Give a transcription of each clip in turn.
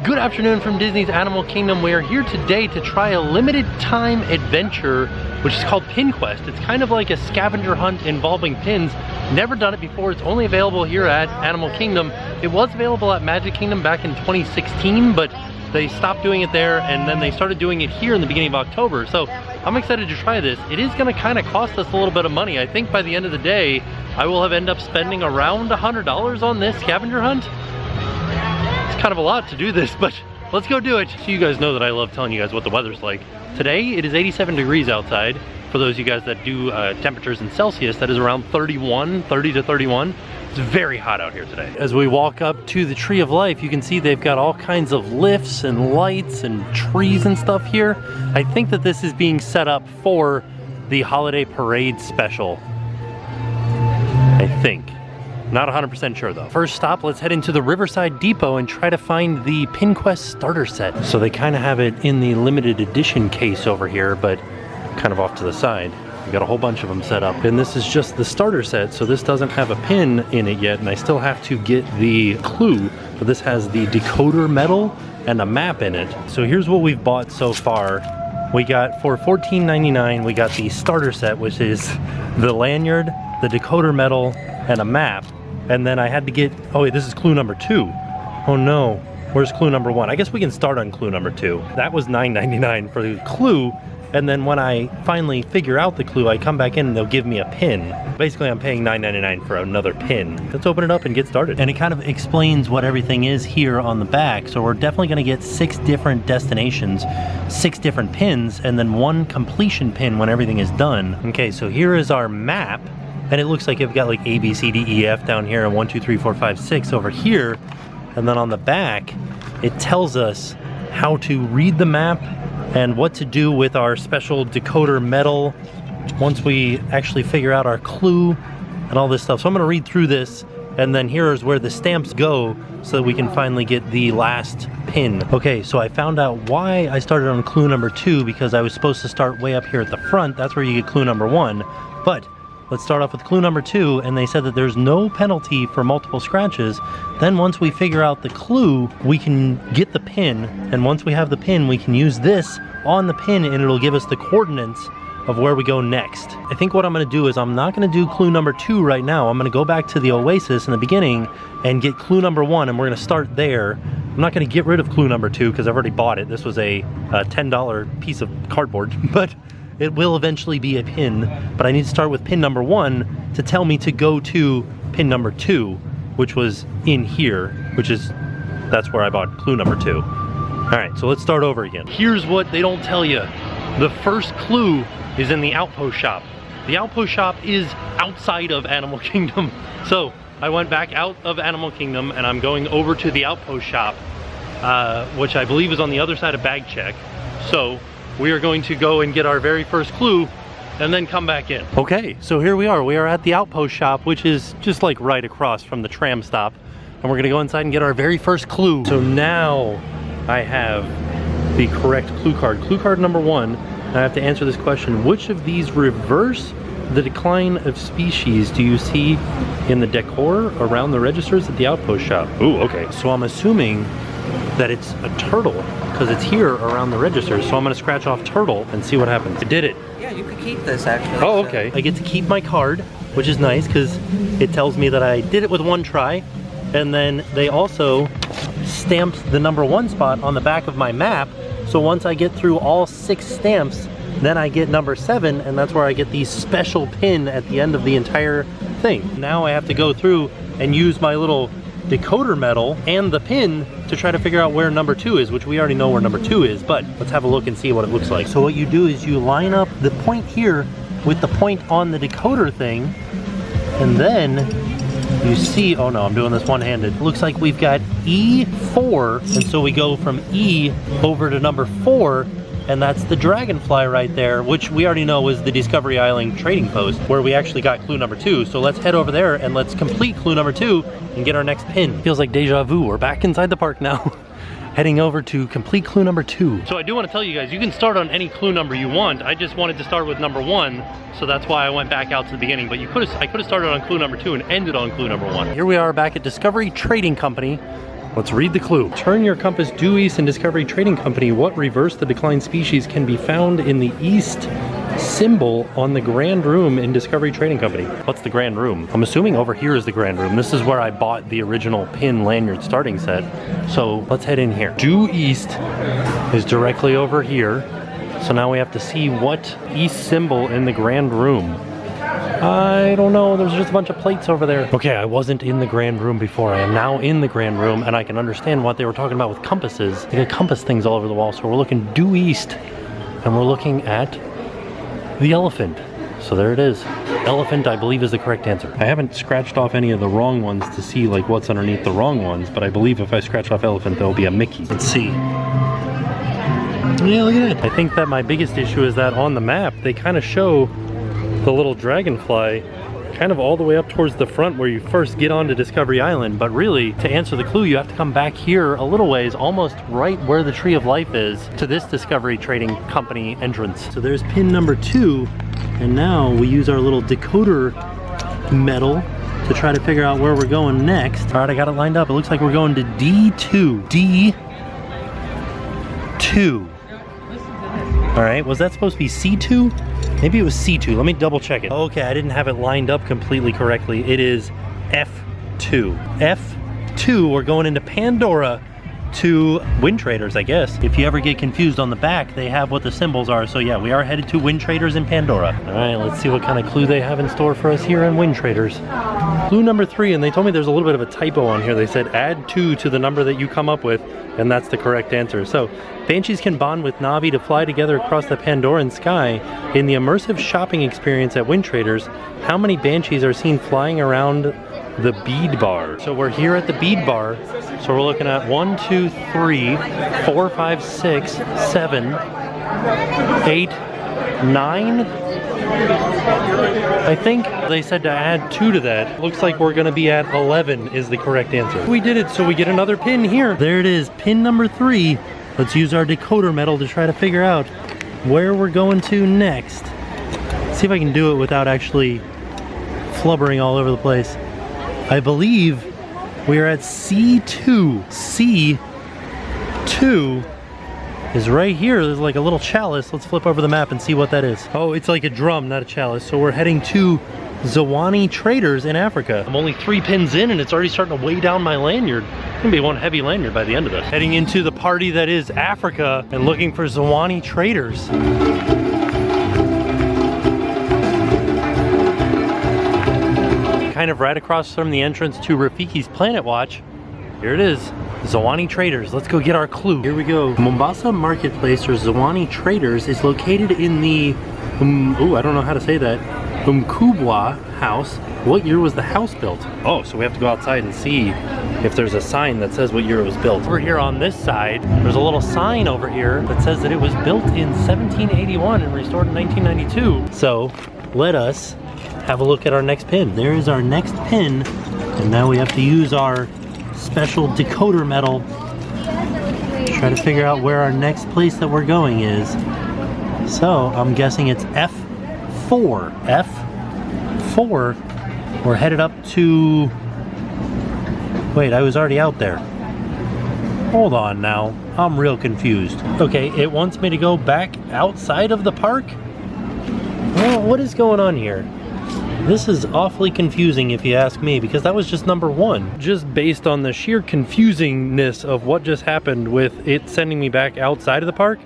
Good afternoon from Disney's Animal Kingdom. We are here today to try a limited time adventure, which is called PinQuest. It's kind of like a scavenger hunt involving pins. Never done it before. It's only available here at Animal Kingdom. It was available at Magic Kingdom back in 2016, but they stopped doing it there, and then they started doing it here in the beginning of October. So I'm excited to try this. It is going to kind of cost us a little bit of money. I think by the end of the day, I will have ended up spending around $100 on this scavenger hunt. It's kind of a lot to do this, but let's go do it. So you guys know that I love telling you guys what the weather's like. Today, it is 87 degrees outside. For those of you guys that do temperatures in Celsius, that is around 30 to 31. It's very hot out here today. As we walk up to the Tree of Life, you can see they've got all kinds of lifts and lights and trees and stuff here. I think that this is being set up for the holiday parade special. I think. Not 100% sure though. First stop, let's head into the Riverside Depot and try to find the PinQuest starter set. So they kind of have it in the limited edition case over here, but kind of off to the side. We got a whole bunch of them set up. And this is just the starter set, so this doesn't have a pin in it yet, and I still have to get the clue, but this has the decoder medal and a map in it. So here's what we've bought so far. We got, for $14.99, we got the starter set, which is the lanyard, the decoder medal, and a map. And then I had to get, oh wait, this is clue number 2. Oh no, where's clue number 1? I guess we can start on clue number 2. That was $9.99 for the clue. And then when I finally figure out the clue, I come back in and they'll give me a pin. Basically, I'm paying $9.99 for another pin. Let's open it up and get started. And it kind of explains what everything is here on the back. So we're definitely gonna get 6 different destinations, 6 different pins, and then 1 completion pin when everything is done. Okay, so here is our map. And it looks like you've got like A, B, C, D, E, F down here, and 1, 2, 3, 4, 5, 6 over here. And then on the back, it tells us how to read the map and what to do with our special decoder medal once we actually figure out our clue and all this stuff. So I'm gonna read through this, and then here is where the stamps go so that we can finally get the last pin. Okay, so I found out why I started on clue number 2, because I was supposed to start way up here at the front. That's where you get clue number 1. But let's start off with clue number 2, and they said that there's no penalty for multiple scratches. Then once we figure out the clue, we can get the pin, and once we have the pin, we can use this on the pin, and it'll give us the coordinates of where we go next. I think what I'm gonna do is I'm not gonna do clue number 2 right now. I'm gonna go back to the Oasis in the beginning and get clue number 1, and we're gonna start there. I'm not gonna get rid of clue number 2 because I've already bought it. This was a $10 piece of cardboard, but it will eventually be a pin, but I need to start with pin number 1 to tell me to go to pin number 2, which was in here, that's where I bought clue number 2. All right, so let's start over again. Here's what they don't tell you. The first clue is in the outpost shop. The outpost shop is outside of Animal Kingdom. So I went back out of Animal Kingdom and I'm going over to the outpost shop, which I believe is on the other side of Bag Check. So we are going to go and get our very first clue and then come back in. Okay, so here we are. We are at the outpost shop, which is just like right across from the tram stop. And we're gonna go inside and get our very first clue. So now I have the correct clue card. Clue card number 1, I have to answer this question. Which of these reverse the decline of species do you see in the decor around the registers at the outpost shop? Ooh, okay. So I'm assuming that it's a turtle because it's here around the registers. So I'm gonna scratch off turtle and see what happens. I did it. Yeah, you could keep this actually. Oh, okay. I get to keep my card, which is nice because it tells me that I did it with 1 try. And then they also stamped the number 1 spot on the back of my map. So once I get through all 6 stamps, then I get number 7, and that's where I get the special pin at the end of the entire thing. Now I have to go through and use my little decoder medal and the pin to try to figure out where number 2 is, which we already know where number 2 is, but let's have a look and see what it looks like. So what you do is you line up the point here with the point on the decoder thing, and then you see, oh no, I'm doing this one-handed. Looks like we've got E4, and so we go from E over to number 4, and that's the dragonfly right there, which we already know was the Discovery Island trading post, where we actually got clue number 2. So let's head over there and let's complete clue number 2 and get our next pin. Feels like deja vu. We're back inside the park now. Heading over to complete clue number 2. So I do want to tell you guys, you can start on any clue number you want. I just wanted to start with number 1, so that's why I went back out to the beginning. But I could have started on clue number 2 and ended on clue number 1. Here we are back at Discovery Trading Company. Let's read the clue. Turn your compass due east in Discovery Trading Company. What reverse the declined species can be found in the east symbol on the Grand Room in Discovery Trading Company? What's the Grand Room? I'm assuming over here is the Grand Room. This is where I bought the original pin lanyard starting set. So let's head in here. Due east is directly over here. So now we have to see what east symbol in the Grand Room. I don't know, there's just a bunch of plates over there. Okay, I wasn't in the Grand Room before. I am now in the Grand Room, and I can understand what they were talking about with compasses. They got compass things all over the wall, so we're looking due east, and we're looking at the elephant. So there it is. Elephant, I believe, is the correct answer. I haven't scratched off any of the wrong ones to see like what's underneath the wrong ones, but I believe if I scratch off elephant, there'll be a Mickey. Let's see. Yeah, look at that. I think that my biggest issue is that on the map, they kind of show the little dragonfly kind of all the way up towards the front where you first get onto Discovery Island, but really to answer the clue you have to come back here a little ways, almost right where the Tree of Life is, to this Discovery Trading Company entrance. So there's pin number 2, and now we use our little decoder metal to try to figure out where we're going next. All right, I got it lined up. It looks like we're going to D2. D2. All right, was that supposed to be C2? Maybe it was C2. Let me double check it. Okay, I didn't have it lined up completely correctly. It is F2. F2, we're going into Pandora to Wind Traders, I guess. If you ever get confused on the back, they have what the symbols are. So yeah, we are headed to Wind Traders in Pandora. All right, let's see what kind of clue they have in store for us here in Wind Traders. Clue number 3, and they told me there's a little bit of a typo on here. They said add 2 to the number that you come up with, and that's the correct answer. So Banshees can bond with Navi to fly together across the Pandoran sky. In the immersive shopping experience at Wind Traders, how many Banshees are seen flying around the bead bar? So we're here at the bead bar. So we're looking at 1, 2, 3, 4, 5, 6, 7, 8, 9. I think they said to add 2 to that. Looks like we're gonna be at 11 is the correct answer. We did it, so we get another pin here. There it is, pin number 3. Let's use our decoder metal to try to figure out where we're going to next. See if I can do it without actually flubbering all over the place. I believe we are at C2. C2 is right here. There's like a little chalice. Let's flip over the map and see what that is. Oh, it's like a drum, not a chalice. So we're heading to Zawani Traders in Africa. I'm only 3 pins in and it's already starting to weigh down my lanyard. It's gonna be one heavy lanyard by the end of this. Heading into the party that is Africa and looking for Zawani Traders. Kind of right across from the entrance to Rafiki's Planet Watch. Here it is, Zawani Traders. Let's go get our clue. Here we go. Mombasa Marketplace, or Zawani Traders, is located in the, I don't know how to say that, Mkubwa house. What year was the house built? Oh, so we have to go outside and see if there's a sign that says what year it was built. Over here on this side, there's a little sign over here that says that it was built in 1781 and restored in 1992. So let us have a look at our next pin. There is our next pin, and now we have to use our special decoder metal to try to figure out where our next place that we're going is. So I'm guessing it's F4. F4. We're headed up to... Wait, I was already out there. Hold on now. I'm real confused. Okay, it wants me to go back outside of the park? Well, what is going on here? This is awfully confusing if you ask me, because that was just number 1. Just based on the sheer confusingness of what just happened with it sending me back outside of the park,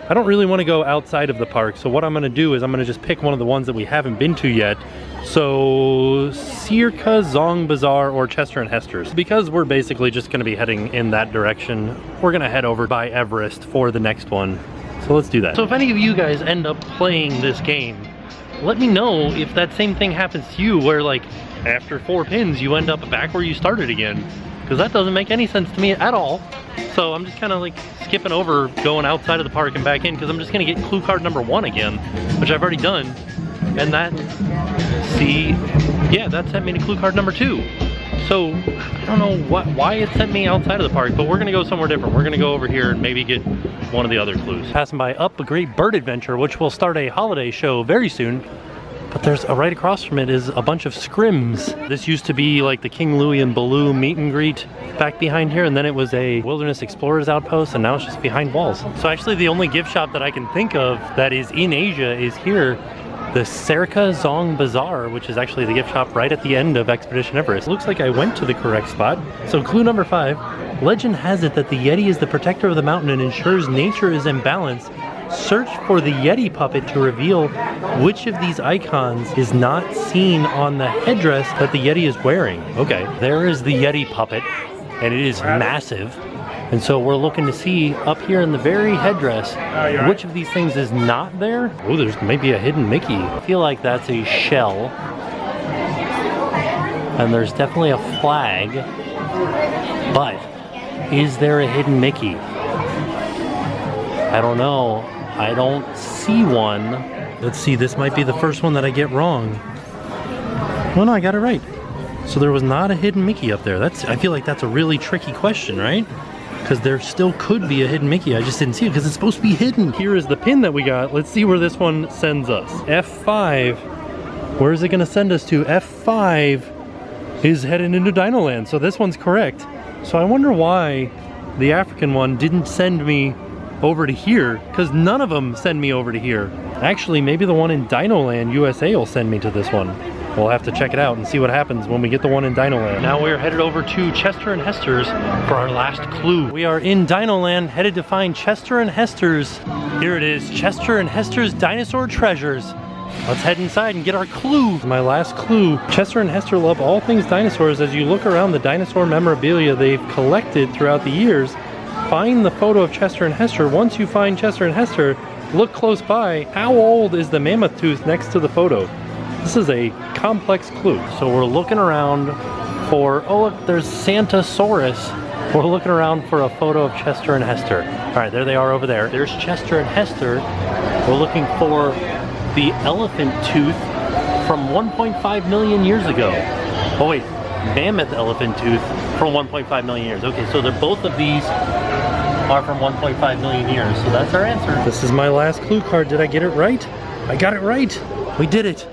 I don't really want to go outside of the park. So what I'm going to do is I'm going to just pick one of the ones that we haven't been to yet. So Sirka, Zong Bazaar, or Chester and Hester's. Because we're basically just going to be heading in that direction, we're going to head over by Everest for the next one. So let's do that. So if any of you guys end up playing this game, let me know if that same thing happens to you, where like after 4 pins you end up back where you started again, because that doesn't make any sense to me at all. So I'm just kind of like skipping over going outside of the park and back in, because I'm just gonna get clue card number 1 again, which I've already done. And that, see, yeah, that sent me to clue card number 2. So I don't know why it sent me outside of the park, but we're gonna go somewhere different. We're gonna go over here and maybe get one of the other clues. Passing by Up a Great Bird Adventure, which will start a holiday show very soon. But there's right across from it is a bunch of scrims. This used to be like the King Louis and Baloo meet and greet back behind here, and then it was a Wilderness Explorers outpost, and now it's just behind walls. So actually the only gift shop that I can think of that is in Asia is here, the Serka Zong Bazaar, which is actually the gift shop right at the end of Expedition Everest. Looks like I went to the correct spot. So clue number 5, legend has it that the Yeti is the protector of the mountain and ensures nature is in balance. Search for the Yeti puppet to reveal which of these icons is not seen on the headdress that the Yeti is wearing. Okay, there is the Yeti puppet, and it is massive. And so we're looking to see up here in the very headdress, which of these things is not there. Oh, there's maybe a hidden Mickey. I feel like that's a shell. And there's definitely a flag. But is there a hidden Mickey? I don't know. I don't see one. Let's see, this might be the first one that I get wrong. Oh no, I got it right. So there was not a hidden Mickey up there. I feel like that's a really tricky question, right? Because there still could be a hidden Mickey. I just didn't see it because it's supposed to be hidden. Here is the pin that we got. Let's see where this one sends us. F5. Where is it going to send us to? F5 is heading into DinoLand. So this one's correct. So I wonder why the African one didn't send me over to here, because none of them send me over to here. Actually, maybe the one in DinoLand USA will send me to this one. We'll have to check it out and see what happens when we get the one in DinoLand. Now we're headed over to Chester and Hester's for our last clue. We are in DinoLand, headed to find Chester and Hester's. Here it is, Chester and Hester's Dinosaur Treasures. Let's head inside and get our clue. My last clue. Chester and Hester love all things dinosaurs. As you look around the dinosaur memorabilia they've collected throughout the years, find the photo of Chester and Hester. Once you find Chester and Hester, look close by. How old is the mammoth tooth next to the photo? This is a complex clue. So we're looking around for, oh look, there's Santasaurus. We're looking around for a photo of Chester and Hester. All right, there they are over there. There's Chester and Hester. We're looking for the elephant tooth from 1.5 million years ago. Oh wait, mammoth elephant tooth from 1.5 million years. Okay, so both of these are from 1.5 million years, so that's our answer. This is my last clue card. Did I get it right? I got it right. We did it.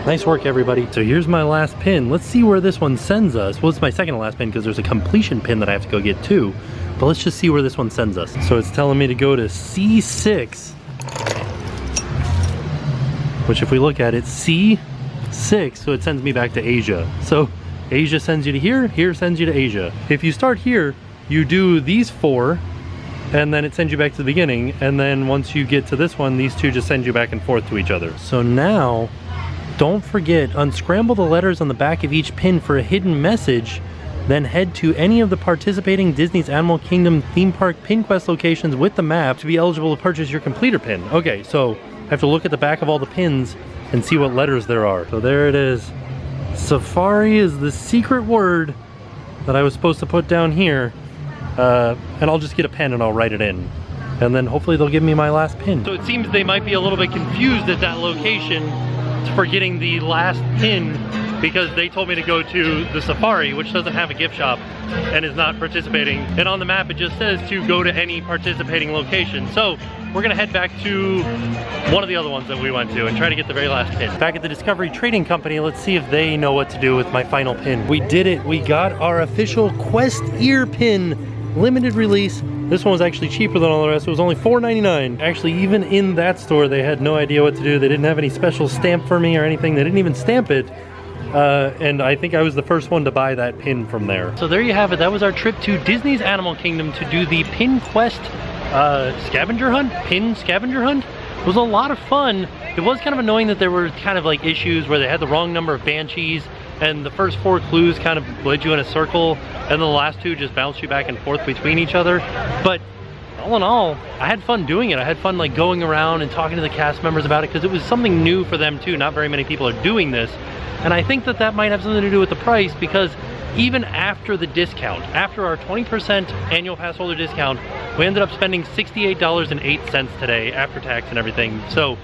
Nice work, everybody. So here's my last pin. Let's see where this one sends us. Well, it's my second to last pin because there's a completion pin that I have to go get too. But let's just see where this one sends us. So it's telling me to go to C6, which if we look at it, C6, so it sends me back to Asia. So Asia sends you to here, here sends you to Asia. If you start here, you do these 4, and then it sends you back to the beginning, and then once you get to this one, these 2 just send you back and forth to each other. So now, don't forget, unscramble the letters on the back of each pin for a hidden message, then head to any of the participating Disney's Animal Kingdom theme park PinQuest locations with the map to be eligible to purchase your completer pin. Okay, so I have to look at the back of all the pins and see what letters there are. So there it is. Safari is the secret word that I was supposed to put down here. And I'll just get a pen and I'll write it in. And then hopefully they'll give me my last pin. So it seems they might be a little bit confused at that location for getting the last pin, because they told me to go to the Safari, which doesn't have a gift shop and is not participating. And on the map it just says to go to any participating location. So we're gonna head back to one of the other ones that we went to and try to get the very last pin. Back at the Discovery Trading Company, let's see if they know what to do with my final pin. We did it, we got our official Quest ear pin, limited release. This one was actually cheaper than all the rest. It was only $4.99. Actually, even in that store, they had no idea what to do. They didn't have any special stamp for me or anything. They didn't even stamp it. And I think I was the first one to buy that pin from there. So there you have it. That was our trip to Disney's Animal Kingdom to do the PinQuest scavenger hunt? Pin scavenger hunt? It was a lot of fun. It was kind of annoying that there were kind of like issues where they had the wrong number of banshees, and the first 4 clues kind of led you in a circle, and the last 2 just bounced you back and forth between each other. But all in all, I had fun doing it. I had fun like going around and talking to the cast members about it, because it was something new for them too. Not very many people are doing this. And I think that that might have something to do with the price, because even after the discount, after our 20% annual pass holder discount, we ended up spending $68.08 today after tax and everything. So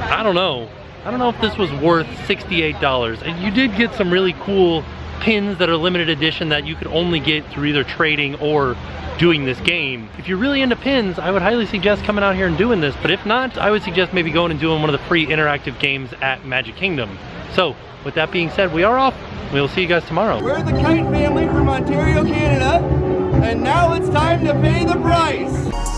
I don't know. I don't know if this was worth $68. And you did get some really cool pins that are limited edition that you could only get through either trading or doing this game. If you're really into pins, I would highly suggest coming out here and doing this, but if not, I would suggest maybe going and doing one of the free interactive games at Magic Kingdom. So, with that being said, we are off. We'll see you guys tomorrow. We're the Kite family from Ontario, Canada, and now it's time to pay the price.